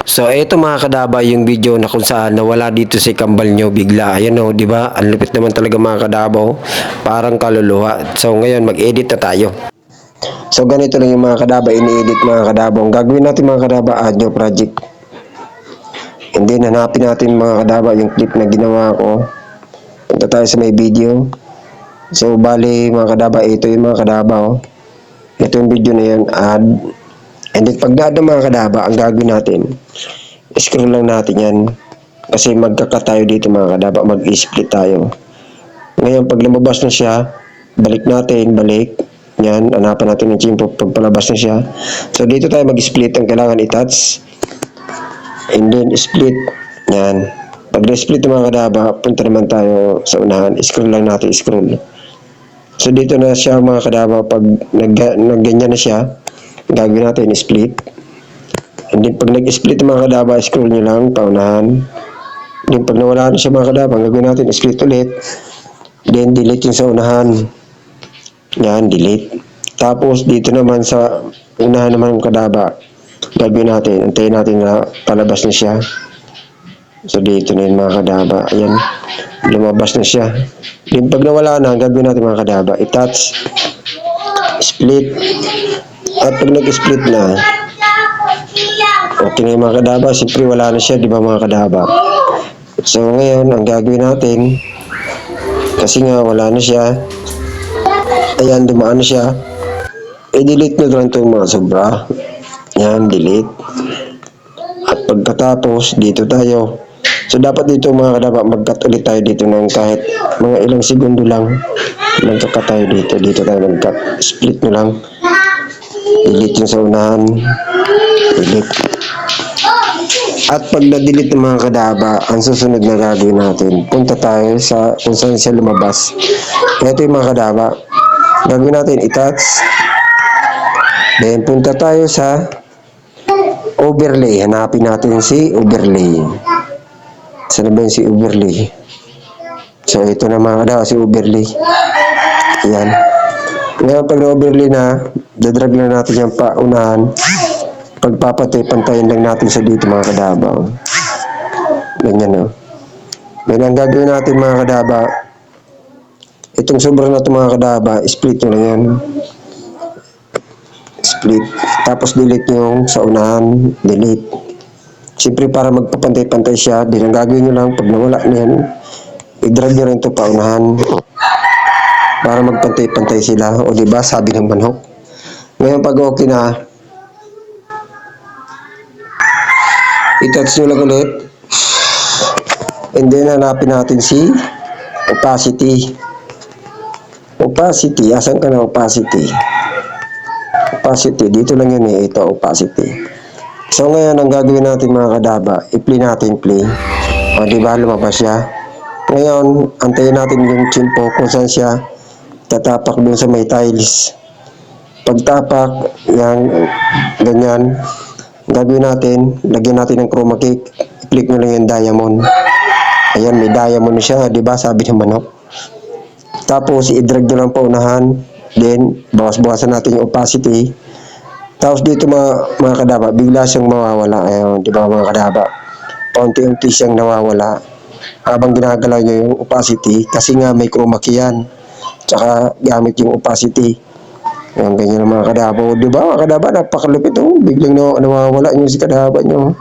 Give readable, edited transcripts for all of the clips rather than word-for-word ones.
So, ito mga kadaba yung video na kung saan nawala dito si kambal nyo bigla. Ayan o, di ba? Ang lupit naman talaga mga kadabaw. Parang kaluluwa. So, ngayon mag-edit na tayo. So, ganito lang yung mga kadaba. Ini-edit mga kadabaw. Ang gagawin natin mga kadaba, add new project. And then, hanapin natin mga kadaba yung clip na ginawa ko. Punta tayo sa may video. So, bali mga kadaba, ito yung mga kadaba. Oh. Ito yung video na yun, add. And then, pag na-add ng mga kadaba, ang gagawin natin, scroll lang natin yan. Kasi magkaka tayo dito mga kadaba, mag-split tayo. Ngayon, pag lumabas na siya, balik natin, balik. Yan, hanapan natin ng chimpo pag palabas na siya. So, dito tayo mag-split. Ang kailangan i-touch. And then, split. Yan. Pag na-split ng mga kadaba, punta naman tayo sa unahan. Scroll lang natin, scroll. So, dito na siya mga kadaba. Pag nagganyan na siya, gagawin natin, split. And then, pag nag-split ng mga kadaba, scroll nyo lang, paunahan. Then, pag nawala na siya mga kadaba, gagawin natin, split ulit. Then, delete yung sa unahan. Yan, delete. Tapos, dito naman sa unahan naman ng kadaba, gagawin natin, antayin natin na palabas na siya. So, dito na yung mga kadaba. Ayan, lumabas na siya. Then, pag nawala na, gagawin natin mga kadaba, i-touch, split. At pag nag-split na, okay na yung mga kadaba. Siyempre, wala na siya, di ba mga kadaba? So, ngayon, ang gagawin natin, kasi nga, wala na siya. Ayan, dumaan na siya. I-delete nyo lang itong mga sobra. Yan, delete. At pagkatapos, dito tayo. So, dapat dito mga kadaba, mag-cut ulit tayo dito ng kahit mga ilang segundo lang. Mag-cut tayo dito. Dito tayo mag-cut. Split nyo lang. Delete yung sa unahan. Delete. At pag na-delete ng mga kadaba, ang susunod na gagawin natin, punta tayo sa kung saan siya lumabas. Ito yung mga kadaba. Gagawin natin, i-touch. Then, punta tayo sa overlay. Hanapin natin si overlay. Saan ba si overlay? So, ito na mga kadaba, si overlay. Ayan. Ngayon, pag na-overlay na, dadrag na natin yung paunahan. Pagpapatay-pantayin lang natin sa dito mga kadaba. Ganyan o. Then, ang gagawin natin mga kadaba, itong sobrang na ito mga kadaba, split nyo lang yan. Split. Tapos delete nyo sa unahan. Delete. Siyempre para magpapantay-pantay siya, din ang gagawin nyo lang, pag nawala na yan, i-drag nyo rin ito pa unahan. Para magpantay-pantay sila. O diba, sabi ng manhok. Ngayon pag okay na, i-touch nyo lang ulit. And then hanapin natin si opacity. Opacity, asan ka na opacity? Opacity, dito lang yun eh, ito opacity. So ngayon, ang gagawin natin mga kadaba, i-play natin play. O diba, lumabas siya. Ngayon, antayin natin yung chimpo kung saan siya tatapak dun sa may tiles. Pagtapak, yan, ganyan. Gagawin natin, lagyan natin ng chroma key, i-click nyo lang yung diamond. Ayan, may diamond na siya, diba, sabi ng manok. Tapos, i-drag nyo lang paunahan. Then, bawas-bawasan natin yung opacity. Tapos dito mga kadaba, bigla siyang mawawala. Ayun, di ba mga kadaba? Paunti-unti siyang nawawala. Habang ginagalaw nyo yung opacity, kasi nga may chroma key yan. Tsaka gamit yung opacity. Ayun, ganyan ang mga kadaba. Di ba mga kadaba, napakalupit. Oh, biglang nawawala yung si kadaba nyo.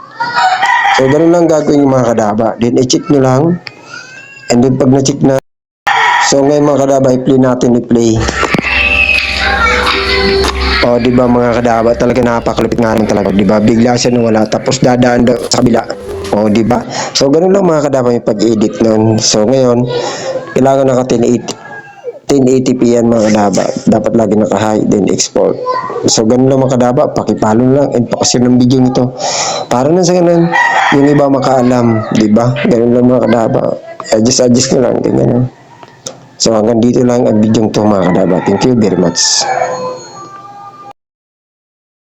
So, ganun lang gagawin yung mga kadaba. Then, i-check nyo lang. And then, pag na-check na, so ngayon mga kadaba, i-play natin, i-play. O diba mga kadaba, talaga napakalupit nga naman talaga. Diba, bigla siya nawala, tapos dadaan sa kabila. O diba, so ganun lang mga kadaba yung pag-edit nun. So ngayon, kailangan naka 1080p yan mga kadaba. Dapat lagi naka-high, then export. So ganun lang mga kadaba, pakipalo lang and pakasir ng video nito. Para na sa ganun, yung iba makaalam. Diba, ganun lang mga kadaba. Adjust na lang, ganyan. So hanggang dito lang ang video to mga kadaba. Thank you very much.